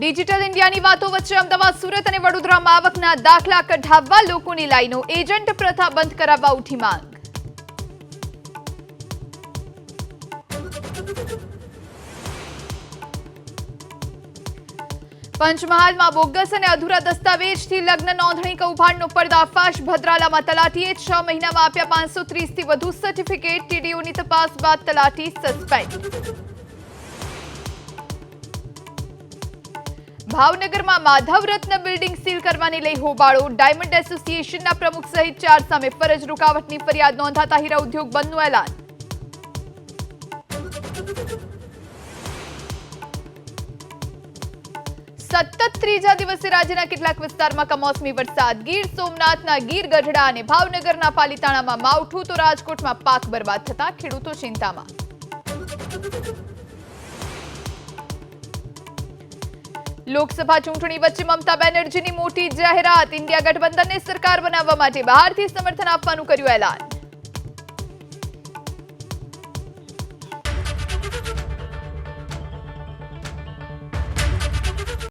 Digital ઇન્ડિયાની વાતો વચ્ચે અમદાવાદ, સુરત અને વડોદરામાં આવકના દાખલા કઢાવવા લોકોની લાઈનો, એજન્ટ પ્રથા બંધ કરાવવા ઉઠી માંગ. પંચમહાલમાં બોગસ અને અધૂરા દસ્તાવેજથી લગ્ન નોંધણી કૌભાંડનો પર્દાફાશ. ભદ્રાલામાં તલાટીએ 6 મહિનામાં આપ્યા 530થી વધુ સર્ટિફિકેટ. ટીડીઓની તપાસ બાદ તલાટી સસ્પેન્ડ. ભાવનગરમાં માધવ રત્ન બિલ્ડિંગ સીલ કરવાને લઈ હોબાળો. ડાયમંડ એસોસિએશનના પ્રમુખ સહિત 4 સામે ફરજ રૂકાવટની ફરિયાદ નોંધાતા હીરા ઉદ્યોગ બંધનું એલાન. સતત ત્રીજા દિવસે રાજ્યના કેટલાક વિસ્તારમાં કમોસમી વરસાદ. ગીર સોમનાથના ગીર ગઢડા અને ભાવનગરના પાલીતાણામાં માવઠું તો રાજકોટમાં પાક બરબાદ થતા ખેડૂતો ચિંતામાં. લોકસભા ચૂંટણી વચ્ચે મમતા બેનર્જીની મોટી જાહેરાત. ઇન્ડિયા ગઠબંધનને સરકાર બનાવવા માટે બહારથી સમર્થન આપવાનું કર્યું એલાન.